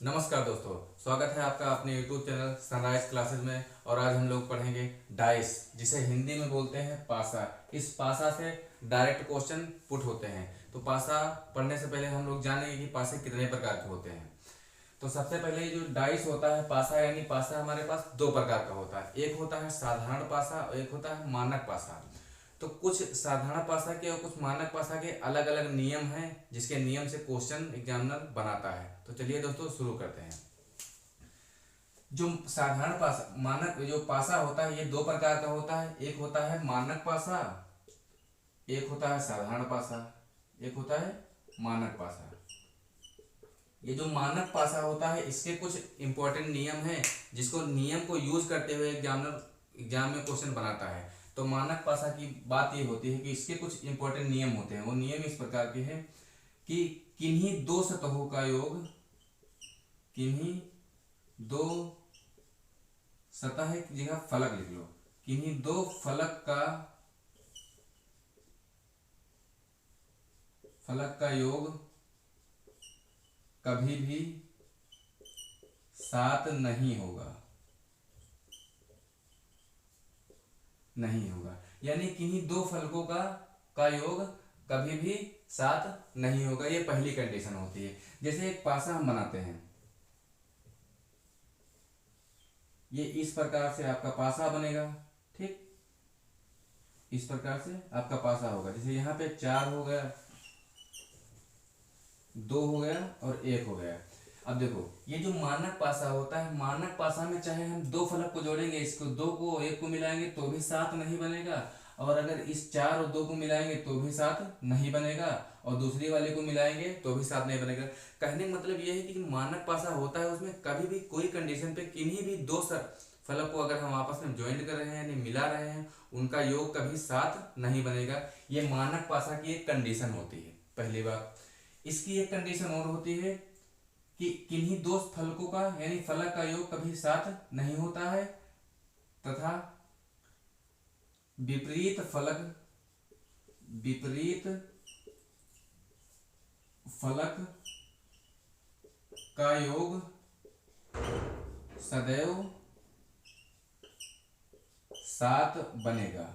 नमस्कार दोस्तों, स्वागत है आपका अपने YouTube चैनल सनराइज क्लासेस में। और आज हम लोग पढ़ेंगे डाइस, जिसे हिंदी में बोलते हैं पासा। इस पासा से डायरेक्ट क्वेश्चन पुट होते हैं। तो पासा पढ़ने से पहले हम लोग जानेंगे कि पासे कितने प्रकार के होते हैं। तो सबसे पहले जो डाइस होता है पासा, यानी पासा हमारे पास दो प्रकार का होता है। एक होता है साधारण पासा और एक होता है मानक पासा। तो कुछ साधारण पासा के और कुछ मानक पासा के अलग अलग नियम हैं, जिसके नियम से क्वेश्चन एग्जामिनर बनाता है। तो चलिए दोस्तों शुरू करते हैं। जो साधारण पासा मानक जो पासा होता है, ये दो प्रकार का होता है। एक होता है मानक पासा, एक होता है साधारण पासा, एक होता है मानक पासा। ये जो मानक पासा होता है, इसके कुछ इंपॉर्टेंट नियम हैं, जिसको नियम को यूज करते हुए एग्जामिनर एग्जाम में क्वेश्चन बनाता है। तो मानक पासा की बात ये होती है कि इसके कुछ इंपॉर्टेंट नियम होते हैं। वो नियम इस प्रकार के हैं कि किन्हीं दो सतहों का योग, किन्हीं दो सतह की जगह फलक लिख लो, किन्हीं दो फलक का योग कभी भी सात नहीं होगा, नहीं होगा। यानी किन्हीं दो फलकों का योग कभी भी सात नहीं होगा, ये पहली कंडीशन होती है। जैसे एक पासा हम बनाते हैं, ये इस प्रकार से आपका पासा बनेगा, ठीक। इस प्रकार से आपका पासा होगा। जैसे यहाँ पे चार हो गया, दो हो गया और एक हो गया। अब देखो, ये जो मानक पासा होता है, मानक पासा में चाहे हम दो फलक को जोड़ेंगे, इसको दो को एक को मिलाएंगे तो भी सात नहीं बनेगा, और अगर इस चार और दो को मिलाएंगे तो भी सात नहीं बनेगा, और दूसरी वाले को मिलाएंगे तो भी सात नहीं बनेगा। कहने का मतलब ये है कि मानक पासा होता है, उसमें कभी भी कोई कंडीशन पे किन्हीं भी दो फलक को अगर हम आपस में ज्वाइंट कर रहे हैं यानी मिला रहे हैं, उनका योग कभी सात नहीं बनेगा। ये मानक पासा की एक कंडीशन होती है, पहली बात। इसकी एक कंडीशन और होती है कि किन्हीं दो फलकों का यानी फलक का योग कभी सात नहीं होता है, तथा विपरीत फलक का योग सदैव सात बनेगा।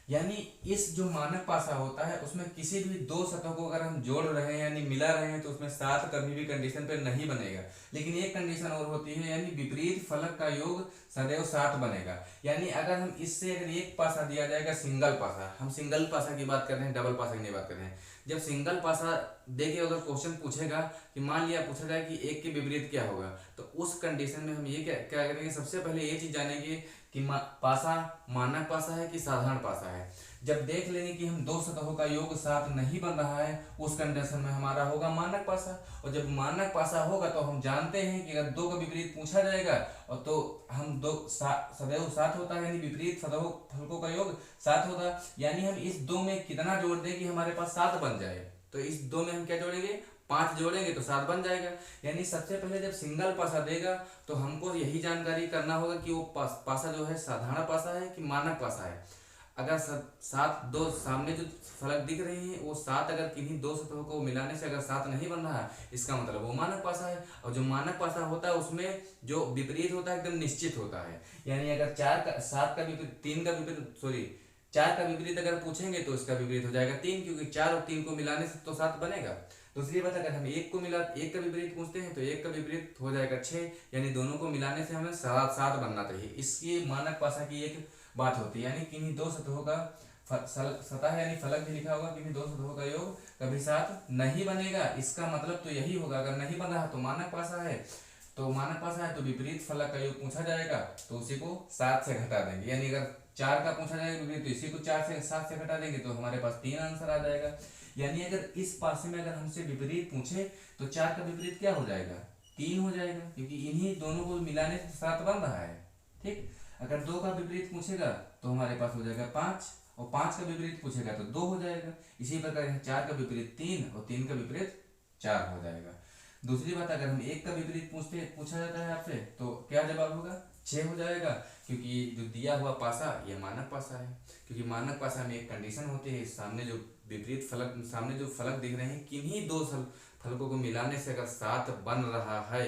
यानी इस जो मानक पासा होता है, उसमें किसी भी दो सतहों को अगर हम जोड़ रहे हैं यानी मिला रहे हैं, तो उसमें सात कभी भी कंडीशन पे नहीं बनेगा। लेकिन एक कंडीशन और होती है, यानी विपरीत फलक का योग सदैव सात बनेगा। यानी अगर हम इससे अगर एक पासा दिया जाएगा सिंगल पासा, हम सिंगल पासा की बात कर रहे हैं, डबल पासा की नहीं बात कर रहे हैं। जब सिंगल पासा देके अगर क्वेश्चन पूछेगा कि मान लिया पूछा जाए कि एक के विपरीत क्या होगा, तो उस कंडीशन में हम ये क्या करेंगे, सबसे पहले ये चीज जानेंगे कि पासा मानक पासा है कि साधारण पासा है। जब देख लेंगे कि हम दो सतहों का योग सात नहीं बन रहा है, उस कंडीशन में हमारा होगा मानक पासा। और जब मानक पासा होगा तो हम जानते हैं कि अगर दो का विपरीत पूछा जाएगा और तो हम सदैव सात होता है, यानी विपरीत फलकों का योग सात होगा। यानी हम इस दो में कितना जोड़ दें कि हमारे पास सात बन जाए, तो इस दो में हम क्या जोड़ेंगे, पांच जोड़ेंगे तो सात बन जाएगा। यानी सबसे पहले जब सिंगल पासा देगा तो हमको यही जानकारी करना होगा कि वो पासा जो है साधारण पासा है कि मानक पासा है। अगर सात दो सामने जो फलक दिख रही हैं वो सात अगर किन्हीं दो सतहों को मिलाने से अगर सात नहीं बन रहा है, इसका मतलब वो मानक पासा है। और जो मानक पासा होता है उसमें जो विपरीत होता है एकदम निश्चित होता है। यानी अगर सात का विपरीत, तीन का विपरीत, सॉरी चार का विपरीत अगर पूछेंगे तो इसका विपरीत हो जाएगा तीन, क्योंकि चार और तीन को मिलाने से तो सात बनेगा। दूसरी बात, अगर हम एक का विपरीत पूछते हैं तो एक का विपरीत हो जाएगा छः, यानी दोनों को मिलाने से हमें सात सात बनना चाहिए। इसकी मानक पासा की एक बात होती है। यानी किन्हीं दो सतहों का सतह यानी फलक भी लिखा होगा, किन्हीं दो सतहों का योग कभी सात नहीं बनेगा। इसका मतलब तो यही होगा, अगर नहीं बन रहा तो मानक पासा है, तो मानक पासा है तो विपरीत फलक का योग पूछा जाएगा तो उसी को सात से घटा देंगे। यानी अगर चार का पूछा जाएगा विपरीत तो इसी को चार से सात से घटा देंगे तो हमारे पास तीन आंसर आ जाएगा। यानी अगर इस पासे में अगर हमसे विपरीत पूछे तो चार का विपरीत क्या हो जाएगा, तीन हो जाएगा, क्योंकि इन्हीं दोनों को मिलाने से सात बन रहा है, ठीक। अगर दो का विपरीत पूछेगा तो हमारे पास हो जाएगा पांच, और पांच का विपरीत पूछेगा तो दो हो जाएगा। इसी प्रकार चार का विपरीत तीन और तीन का विपरीत चार हो जाएगा। दूसरी बात, अगर हम एक का विपरीत पूछा जाता है आपसे तो क्या जवाब होगा, छः हो जाएगा, क्योंकि जो दिया हुआ पासा ये मानक पासा है। क्योंकि मानक पासा में एक कंडीशन होती है, सामने जो फलक दिख रहे हैं किन्हीं दो फलकों को मिलाने से अगर 7 बन रहा है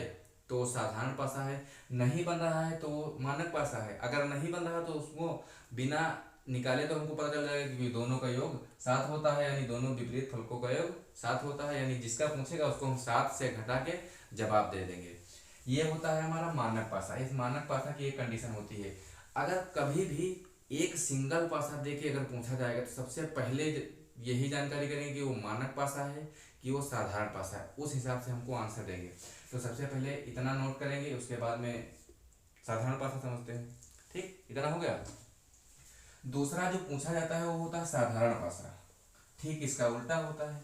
तो वो साधारण पासा है, नहीं बन रहा है तो वो मानक पासा है। अगर नहीं बन रहा तो उसको बिना निकाले तो हमको पता चल जाएगा कि दोनों का योग 7 होता है, यानी दोनों विपरीत फलकों का योग 7 होता है, यानी जिसका पूछेगा उसको हम 7 से घटा के जवाब दे देंगे। ये होता है हमारा मानक पासा। इस मानक पासा की एक कंडीशन होती है, अगर कभी भी एक सिंगल पासा दे के अगर पूछा जाएगा तो सबसे पहले यही जानकारी करेंगे कि वो मानक पासा है कि वो साधारण पासा है, उस हिसाब से हमको आंसर देंगे। तो सबसे पहले इतना नोट करेंगे, उसके बाद में साधारण पासा समझते हैं। ठीक, इतना हो गया। दूसरा जो पूछा जाता है वो होता है साधारण पासा। ठीक इसका उल्टा होता है,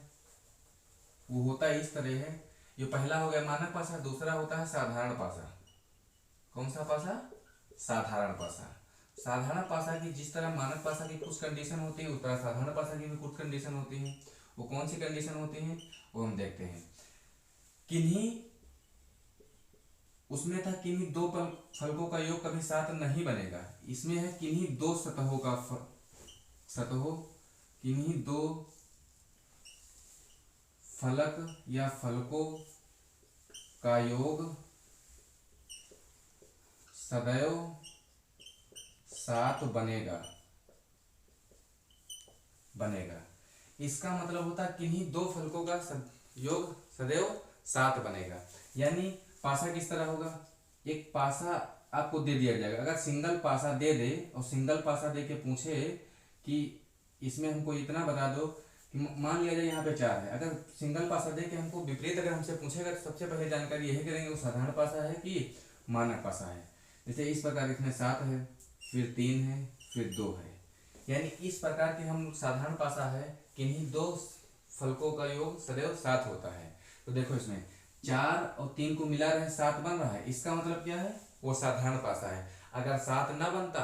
वो होता है इस तरह है। जो पहला हो गया मानक पासा, दूसरा होता है साधारण पासा। कौन सा पासा? साधारण पासा। साधारण पासा की जिस तरह मानक पासा की कुछ कंडीशन होती है उस तरह साधारण पासा की भी कुछ कंडीशन होती है। वो कौन सी कंडीशन होती है वो हम देखते हैं। किन्हीं उसमें था किन्हीं दो फलकों का योग कभी 7 नहीं बनेगा। इसमें है किन्हीं दो सतहों का सतहों किन्हीं दो फलक या फलकों का योग सदैव 7 बनेगा। इसका मतलब होता है किन्हीं दो फलकों का योग सदैव 7 बनेगा। यानी पासा किस तरह होगा? एक पासा आपको दे दिया जाएगा, अगर सिंगल पासा दे दे और सिंगल पासा दे के पूछे कि इसमें हमको इतना बता दो कि मान लिया जाए यहाँ पे 4 है, अगर सिंगल पासा दे के हमको विपरीत अगर हमसे पूछेगा तो सबसे पहले जानकारी यही करेंगे वो साधारण पासा है कि मानक पासा है। जैसे इस प्रकार इसमें 7 है, फिर 3 है, फिर 2 है, यानी इस प्रकार के हम साधारण पासा है किन्हीं दो फलकों का योग सदैव 7 होता है। तो देखो इसमें 4 और 3 को मिला रहे 7 बन रहा है, इसका मतलब क्या है? वो साधारण पासा है। अगर 7 ना बनता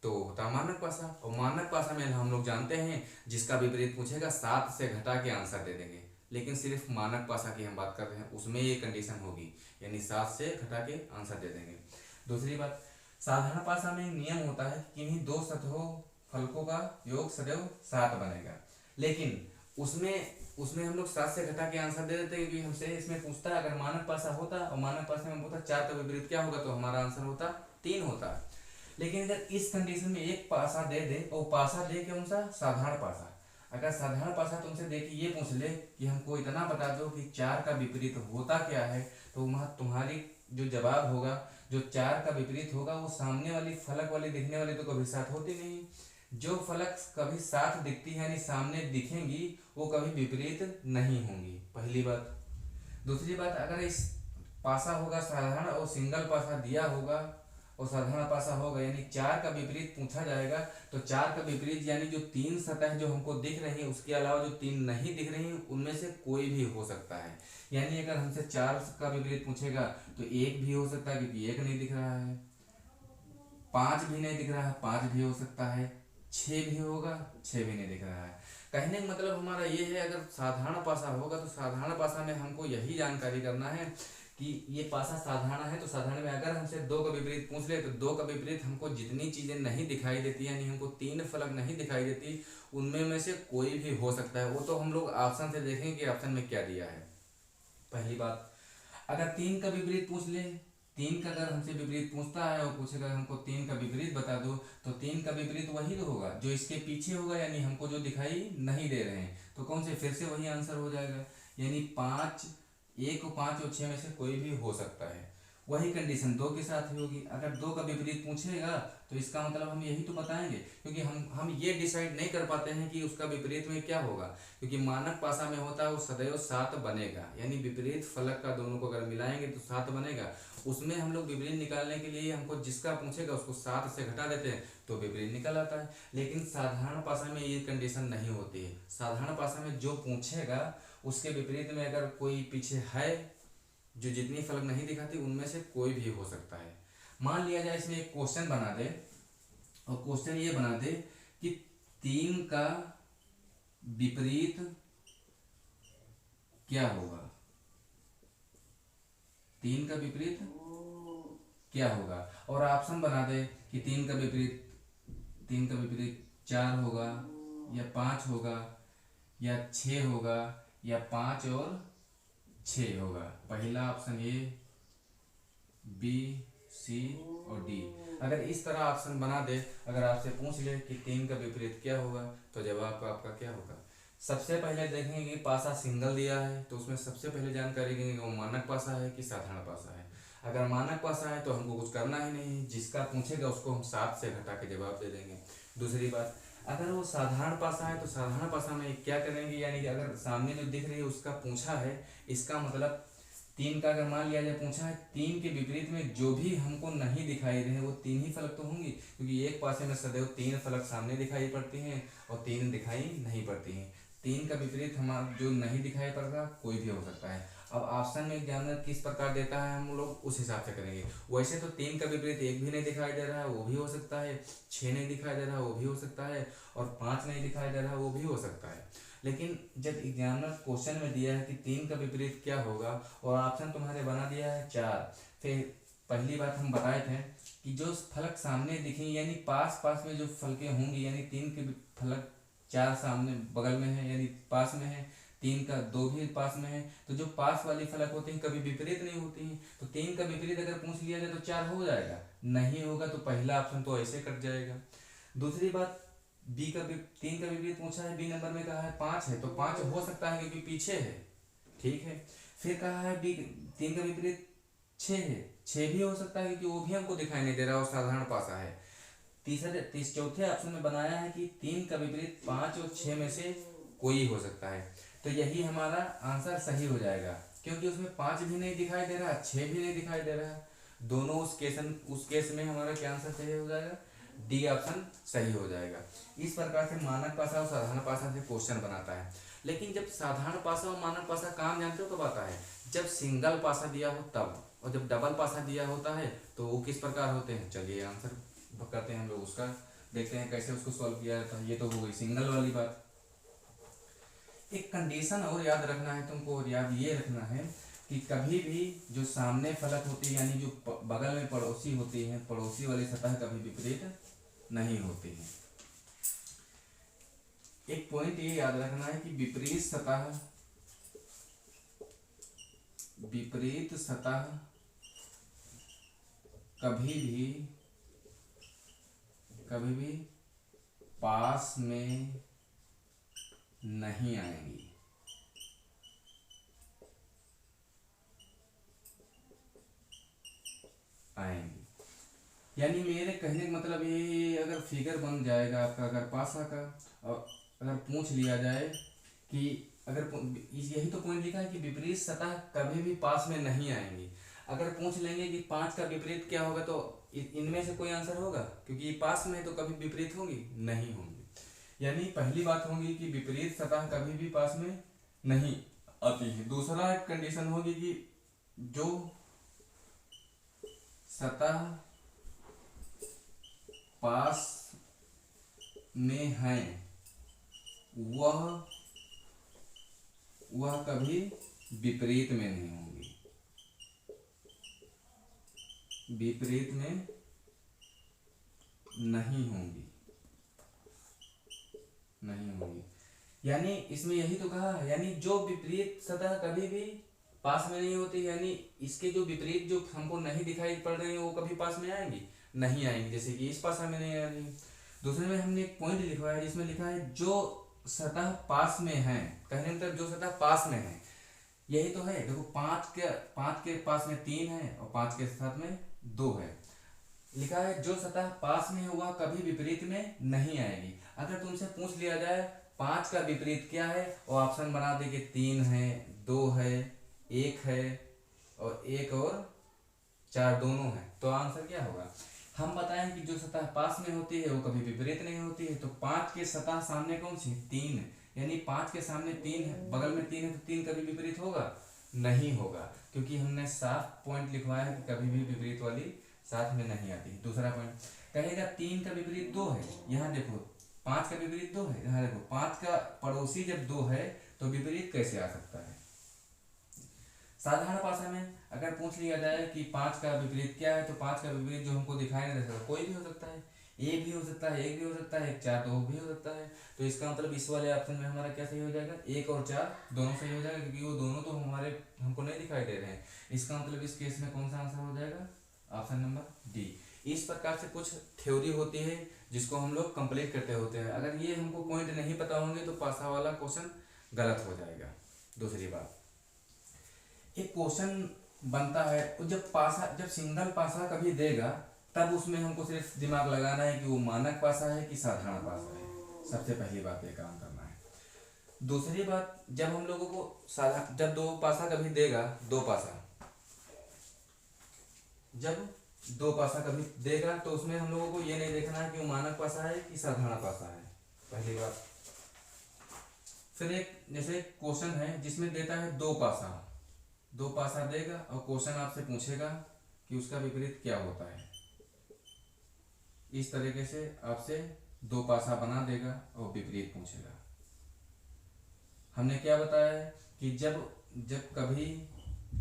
तो होता मानक पासा, और मानक पासा में हम लोग जानते हैं जिसका विपरीत पूछेगा 7 से घटा के आंसर दे देंगे। लेकिन सिर्फ मानक पासा की हम बात कर रहे हैं, उसमें ये कंडीशन होगी, यानी 7 से घटा के आंसर दे देंगे। दूसरी बात, साधारण पासा में नियम होता है कि किन्हीं दो सतहों फलकों का योग सदैव 7 बनेगा। लेकिन उसमें हम लोग 7 से घटा के आंसर दे देते हैं, क्योंकि हमसे इसमें पूछता है अगर मानक पासा होता और मानक पासा में होता 4 का विपरीत क्या होगा, तो हमारा आंसर होता 3 होता। लेकिन अगर इस कंडीशन में एक पासा दे दे और पासा दे के उनसा साधारण पासा, अगर साधारण पासा तुमसे दे के ये पूछ ले कि हमको इतना बता दो कि 4 का विपरीत होता क्या है, तो वहाँ तुम्हारी जो जवाब होगा, जो 4 का विपरीत होगा वो सामने वाली फलक वाली दिखने वाली तो कभी साथ होती नहीं। जो फलक कभी साथ दिखती है यानी सामने दिखेंगी वो कभी विपरीत नहीं होंगी, पहली बात। दूसरी बात, अगर इस पासा होगा साधारण और सिंगल पासा दिया होगा और साधारण पासा होगा, यानी 4 का विपरीत पूछा जाएगा, तो 4 का विपरीत यानी जो 3 सतह जो हमको दिख रही है उसके अलावा जो 3 नहीं दिख रही है उनमें से कोई भी हो सकता है। यानी अगर हमसे 4 का विपरीत पूछेगा तो 1 भी हो सकता है क्योंकि 1 नहीं दिख रहा है, 5 भी नहीं दिख रहा है, 5 भी हो सकता है, 6 भी होगा, 6 भी नहीं दिख रहा है। कहने का मतलब हमारा ये है, अगर साधारण पासा होगा तो साधारण पासा में हमको यही जानकारी करना है कि ये पासा साधारण है, तो साधारण में अगर हमसे 2 का विपरीत पूछ ले तो 2 का विपरीत हमको जितनी चीजें नहीं दिखाई देती, यानी हमको 3 फलक नहीं दिखाई देती, उनमें में से कोई भी हो सकता है। वो तो हम लोग ऑप्शन से देखेंगे कि ऑप्शन में क्या दिया है। पहली बात, अगर 3 का विपरीत पूछ ले, 3 का अगर हमसे विपरीत पूछता है और पूछेगा हमको 3 का विपरीत बता दो, तो 3 का विपरीत वही तो होगा जो इसके पीछे होगा, यानी हमको जो दिखाई नहीं दे रहे हैं, तो कौन से फिर से वही आंसर हो जाएगा। यानी 5, 1 और 5 और 6 में से कोई भी हो सकता है। वही कंडीशन 2 के साथ ही होगी। अगर 2 का विपरीत पूछेगा तो इसका मतलब हम यही तो बताएंगे, क्योंकि हम ये डिसाइड नहीं कर पाते हैं कि उसका विपरीत में क्या होगा, क्योंकि मानक पासा में होता है वो सदैव 7 बनेगा, यानी विपरीत फलक का दोनों को अगर मिलाएंगे तो 7 बनेगा। उसमें हम लोग विपरीत निकालने के लिए हमको जिसका पूछेगा उसको 7 से घटा देते हैं तो विपरीत निकल आता है। लेकिन साधारण पासा में ये कंडीशन नहीं होती है। साधारण पासा में जो पूछेगा उसके विपरीत में अगर कोई पीछे है जो जितनी फलक नहीं दिखाती उनमें से कोई भी हो सकता है। मान लिया जाए इसमें एक क्वेश्चन बना दे और क्वेश्चन ये बना दे कि 3 का विपरीत क्या होगा, 3 का विपरीत क्या होगा, और ऑप्शन बना दे कि 3 का विपरीत 4 होगा या 5 होगा या 6 होगा या 5 और 6 होगा। पहला ऑप्शन ए, बी, सी और डी। अगर इस तरह ऑप्शन बना दे, अगर आपसे पूछ ले कि 3 का विपरीत क्या होगा, तो जवाब आपका क्या होगा। सबसे पहले देखेंगे कि पासा सिंगल दिया है, तो उसमें सबसे पहले जानकारी देंगे वो मानक पासा है कि साधारण पासा है। अगर मानक पासा है तो हमको कुछ करना ही नहीं, जिसका पूछेगा उसको हम 7 से घटा के जवाब दे देंगे। दूसरी बात, अगर वो साधारण पासा है तो साधारण पासा में क्या करेंगे, यानी कि अगर सामने जो दिख रही है उसका पूछा है, इसका मतलब 3 का अगर मान लिया जाए पूछा है, 3 के विपरीत में जो भी हमको नहीं दिखाई दे वो 3 ही फलक तो होंगी, क्योंकि एक पासे में सदैव 3 फलक सामने दिखाई पड़ती हैं और 3 दिखाई नहीं पड़ती हैं। 3 का विपरीत हमारा जो नहीं दिखाई पड़ता कोई भी हो सकता है। अब ऑप्शन में एग्जामिनर किस प्रकार देता है हम लोग उस हिसाब से करेंगे। वैसे तो 3 का विपरीत 1 भी नहीं दिखाई दे रहा है वो भी हो सकता है, 6 नहीं दिखाई दे रहा वो भी हो सकता है, और 5 नहीं दिखाई दे रहा वो भी हो सकता है। लेकिन जब एग्जामिनर क्वेश्चन में दिया है कि 3 का विपरीत क्या होगा और ऑप्शन तुम्हारे बना दिया है 4, फिर पहली बात हम बताए थे कि जो फलक सामने दिखेंगे यानी पास पास में जो फलकें होंगी, यानी 3 के फलक 4 सामने बगल में है यानी पास में है, 3 का 2 भी पास में है, तो जो पास वाली फलक होती हैं कभी विपरीत नहीं होती हैं, तो 3 का विपरीत अगर पूछ लिया जाए तो 4 हो जाएगा, नहीं होगा तो पहला ऑप्शन तो ऐसे कट जाएगा। दूसरी बात, बी का 3 का विपरीत पूछा है, बी नंबर में कहा है 5 है, तो 5 हो सकता है क्योंकि पीछे है, ठीक है। फिर कहा है बी 3 का विपरीत 6 है, 6 भी हो सकता है क्योंकि वो भी हमको दिखाई नहीं दे रहा और साधारण पासा है। चौथे ऑप्शन में बनाया है कि 3 का विपरीत 5 और 6 में से कोई हो सकता है, तो यही हमारा आंसर सही हो जाएगा, क्योंकि उसमें 5 भी नहीं दिखाई दे रहा, 6 भी नहीं दिखाई दे रहा, दोनों उस केस में हमारा क्या आंसर सही हो जाएगा, डी ऑप्शन सही हो जाएगा। इस प्रकार से मानक पासा और साधारण पासा से क्वेश्चन बनाता है। लेकिन जब साधारण पासा और मानक पासा काम जानते हो कब आता है, जब सिंगल पासा दिया हो तब, और जब डबल पासा दिया होता है तो वो किस प्रकार होते हैं, चलिए आंसर करते हैं हम लोग उसका, देखते हैं कैसे उसको सॉल्व किया जाता है। ये तो हो गई सिंगल वाली बात। एक कंडीशन और याद रखना है तुमको, और याद ये रखना है कि कभी भी जो सामने फलक होती है यानी जो बगल में पड़ोसी होती है, पड़ोसी वाली सतह कभी विपरीत नहीं होती है। एक पॉइंट ये याद रखना है कि विपरीत सतह कभी भी पास में नहीं आएंगी। यानी मेरे कहने का मतलब ये, अगर फिगर बन जाएगा आपका, अगर पासा का, और अगर पूछ लिया जाए कि अगर यही तो पॉइंट लिखा है कि विपरीत सतह कभी भी पास में नहीं आएंगी, अगर पूछ लेंगे कि 5 का विपरीत क्या होगा तो इनमें से कोई आंसर होगा, क्योंकि ये पास में है तो कभी विपरीत होंगी नहीं होंगी। यानी पहली बात होगी कि विपरीत सतह कभी भी पास में नहीं आती है। दूसरा कंडीशन होगी कि जो सतह पास में है वह कभी विपरीत में नहीं होंगी, विपरीत में नहीं होंगी। यानी इसमें यही तो कहा है, यानी जो विपरीत सतह कभी भी पास में नहीं होती, यानी इसके जो विपरीत जो हमको नहीं दिखाई पड़ रही है वो कभी पास में आएंगी नहीं आएंगी, जैसे कि इस पासा में नहीं आ रही। दूसरे में हमने एक पॉइंट लिखवाया जिसमें लिखा है जो सतह पास में है, कहने मतलब जो सतह पास में है, यही तो है। देखो 5 के पास में 3 है और 5 के साथ में 2 है, लिखा है जो सतह पास में होगा कभी विपरीत में नहीं आएगी। अगर तुमसे पूछ लिया जाए 5 का विपरीत क्या है और ऑप्शन बना दे कि 3 है, 2 है, 1 है और 1 और 4 दोनों है, तो आंसर क्या होगा। हम बताएं कि जो सतह पास में होती है वो कभी विपरीत नहीं होती है, तो 5 के सतह सामने कौन सी 3 है, यानी 5 के सामने 3 है, बगल में 3 है, तो 3 कभी विपरीत होगा नहीं होगा, क्योंकि हमने साफ पॉइंट लिखवाया है कि कभी भी विपरीत वाली साथ में नहीं आती। दूसरा पॉइंट कहेगा 3 का विपरीत 2 है, यहाँ देखो 5 का विपरीत 2 है, यहाँ देखो 5 का पड़ोसी जब 2 है तो विपरीत कैसे आ सकता है। साधारण भाषा में अगर पूछ लिया जाए कि 5 का विपरीत क्या है, तो 5 का विपरीत जो हमको दिखाई नहीं दे सकता कोई भी हो सकता है, एक भी हो सकता है, एक भी हो सकता है, एक चार तो भी हो सकता है। तो इसका मतलब इस वाले ऑप्शन में हमारा क्या सही हो जाएगा, एक और चार दोनों सही हो जाएगा, क्योंकि वो दोनों तो हमारे हमको नहीं दिखाई दे रहे हैं। इसका मतलब इस केस में कौन सा आंसर हो जाएगा, ऑप्शन नंबर डी। इस प्रकार से कुछ थ्योरी होती है जिसको हम लोग कंप्लीट करते होते हैं। अगर ये हमको पॉइंट नहीं पता होंगे तो पासा वाला क्वेश्चन गलत हो जाएगा। दूसरी बात, एक क्वेश्चन बनता है और जब सिंगल पासा कभी देगा तब उसमें हमको सिर्फ दिमाग लगाना है कि वो मानक पासा है कि साधारण पासा है। सबसे पहली बात ये काम करना है। दूसरी बात, जब हम लोगों को जब दो पासा कभी देगा, दो पासा जब दो पासा कभी देगा तो उसमें हम लोगों को ये नहीं देखना है कि वो मानक पासा है कि साधारण पासा है, पहली बात। फिर एक जैसे क्वेश्चन है जिसमें देता है दो पासा देगा और क्वेश्चन आपसे पूछेगा कि उसका विपरीत क्या होता है। इस तरीके से आपसे दो पासा बना देगा और विपरीत पूछेगा। हमने क्या बताया है कि जब जब कभी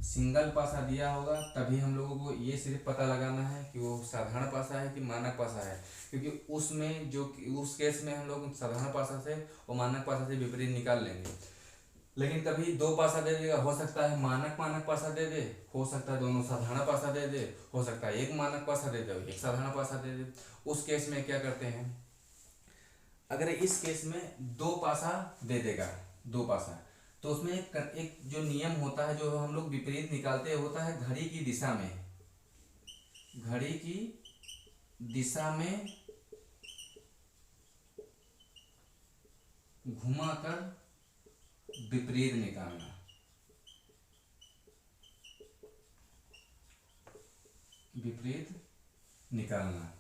सिंगल पासा दिया होगा तभी हम लोगों को ये सिर्फ पता लगाना है कि वो साधारण पासा है कि मानक पासा है, क्योंकि उसमें जो उस केस में हम लोग साधारण पासा से और मानक पासा से विपरीत निकाल लेंगे। लेकिन कभी दो पासा दे देगा, हो सकता है मानक मानक पासा दे दे, हो सकता है दोनों साधारण पासा दे दे, हो सकता है एक मानक पासा दे दे एक साधारण पासा दे दे। उस केस में क्या करते हैं, अगर इस केस में दो पासा दे देगा, दो पासा, तो उसमें एक जो नियम होता है जो हम लोग विपरीत निकालते हैं, होता है घड़ी की दिशा में, घड़ी की दिशा में घुमाकर विपरीत निकालना। विपरीत निकालना।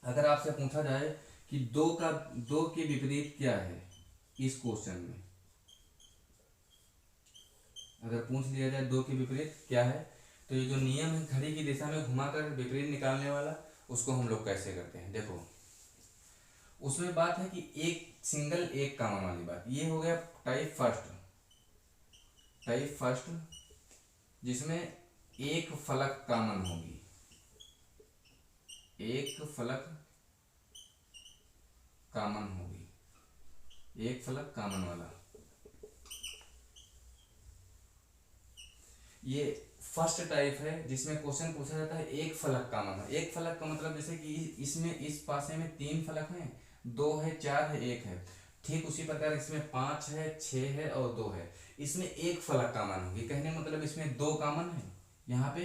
अगर आपसे पूछा जाए कि दो के विपरीत क्या है इस क्वेश्चन में, अगर पूछ लिया जाए दो के विपरीत क्या है, तो ये जो नियम है घड़ी की दिशा में घुमाकर विपरीत निकालने वाला, उसको हम लोग कैसे करते हैं। देखो, उसमें बात है कि एक सिंगल एक कॉमन वाली बात, ये हो गया टाइप फर्स्ट जिसमें एक फलक कॉमन होगी, एक फलक कॉमन होगी, एक फलक कॉमन वाला। ये फर्स्ट टाइप है जिसमें क्वेश्चन पूछा जाता है एक फलक कॉमन है। एक फलक का मतलब जैसे कि इसमें इस पासे में तीन फलक हैं, दो है, चार है, एक है। ठीक उसी प्रकार इसमें पांच है, छह है और दो है। इसमें एक फलक कॉमन होगी, कहने मतलब इसमें दो कॉमन है, यहाँ पे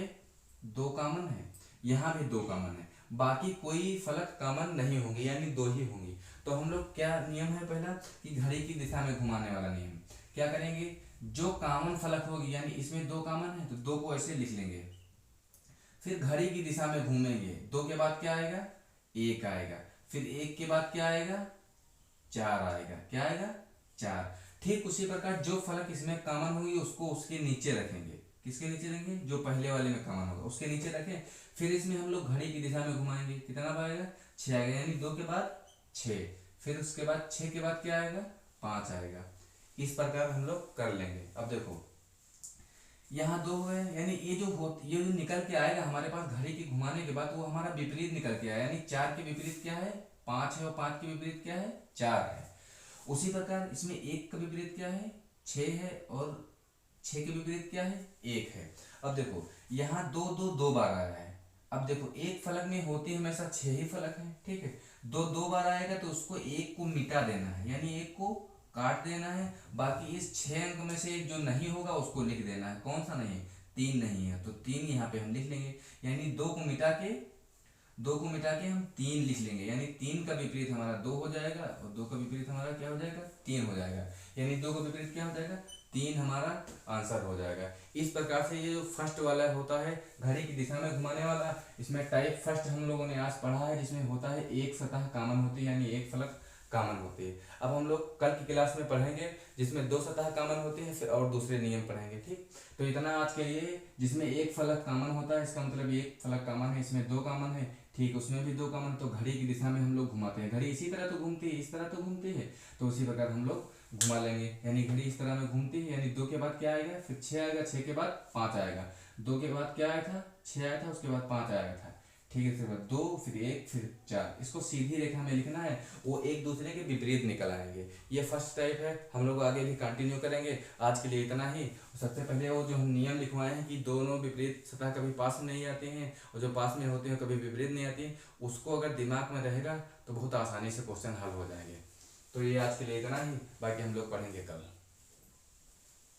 दो कॉमन है, यहाँ भी दो कॉमन है, बाकी कोई फलक कॉमन नहीं होंगे, यानी दो ही होंगी। तो हम लोग क्या नियम है पहला कि घड़ी की दिशा में घुमाने वाला नियम, क्या करेंगे, जो कॉमन फलक होगी, यानी इसमें दो कॉमन है तो दो को ऐसे लिख लेंगे, फिर घड़ी की दिशा में घूमेंगे, दो के बाद क्या आएगा, एक आएगा, फिर एक के बाद क्या आएगा, चार आएगा, क्या आएगा, चार। ठीक उसी प्रकार जो फलक इसमें कॉमन होगी उसको उसके नीचे रखेंगे, किसके नीचे रखेंगे, जो पहले वाले में कॉमन होगा उसके नीचे रखें। फिर इसमें हम लोग घड़ी की दिशा में घुमाएंगे, कितना आएगा, छह आएगा, यानी दो के बाद छह, फिर उसके बाद छह के बाद क्या आएगा, पांच आएगा। इस प्रकार हम लोग कर लेंगे। अब देखो यहाँ दो है, यानी ये जो निकल के आएगा हमारे पास घड़ी की घुमाने के बाद वो हमारा विपरीत निकल के आया, यानी चार के विपरीत क्या है, पांच है, और पांच के विपरीत क्या है, चार है। उसी प्रकार इसमें एक का विपरीत क्या है, छह है, और छह के विपरीत क्या है, एक है। अब देखो यहाँ दो दो दो बार आया है। अब देखो एक फलक में होती हमेशा छह ही फलक है, ठीक है, दो दो बार आएगा तो उसको एक को मिटा देना है, यानी एक को काट देना है। बाकी इस छह अंक में से एक जो नहीं होगा उसको लिख देना है। कौन सा नहीं है, तीन नहीं है, तो तीन यहाँ पे हम लिख लेंगे, यानी दो को मिटा के हम तीन लिख लेंगे, यानी तीन का विपरीत हमारा दो हो जाएगा और दो का विपरीत हमारा क्या हो जाएगा, तीन हो जाएगा, यानी दो का विपरीत क्या हो जाएगा, तीन हमारा आंसर हो जाएगा। इस प्रकार से ये जो फर्स्ट वाला होता है घड़ी की दिशा में घुमाने वाला, इसमें टाइप फर्स्ट हम लोगों ने आज पढ़ा है, जिसमें होता है एक सतह कॉमन होती है, यानी एक फलक कॉमन होती है। अब हम लोग कल की क्लास में पढ़ेंगे जिसमें दो सतह कॉमन होती है, फिर और दूसरे नियम पढ़ेंगे, ठीक। तो इतना आज के लिए, जिसमें एक फलक कॉमन होता है इसका मतलब एक फलक कॉमन है, इसमें दो कॉमन है, ठीक, उसमें भी दो कॉमन, तो घड़ी की दिशा में हम लोग घुमाते हैं। घड़ी इसी तरह तो घूमती है, इस तरह तो घूमती है, तो उसी प्रकार हम लोग घुमा लेंगे, यानी घड़ी इस तरह में घूमती है, यानी दो के बाद क्या आएगा, फिर छह आएगा, छह के बाद पाँच आएगा, दो के बाद क्या आया था, छह आया था, उसके बाद पाँच आया था, ठीक है, इसके बाद 2 फिर 1 फिर 4, इसको सीधी रेखा में लिखना है, वो एक दूसरे के विपरीत निकल आएंगे। ये फर्स्ट टाइप है, हम लोग आगे भी कंटिन्यू करेंगे। आज के लिए इतना ही। सबसे पहले वो जो हम नियम लिखवाए हैं कि दोनों विपरीत सतह कभी पास में नहीं आते हैं और जो पास में होते हैं कभी विपरीत नहीं आती हैं, उसको अगर दिमाग में रहेगा तो बहुत आसानी से क्वेश्चन हल हो जाएंगे। तो ये आज के लिए इतना ही, बाकी हम लोग पढ़ेंगे कल।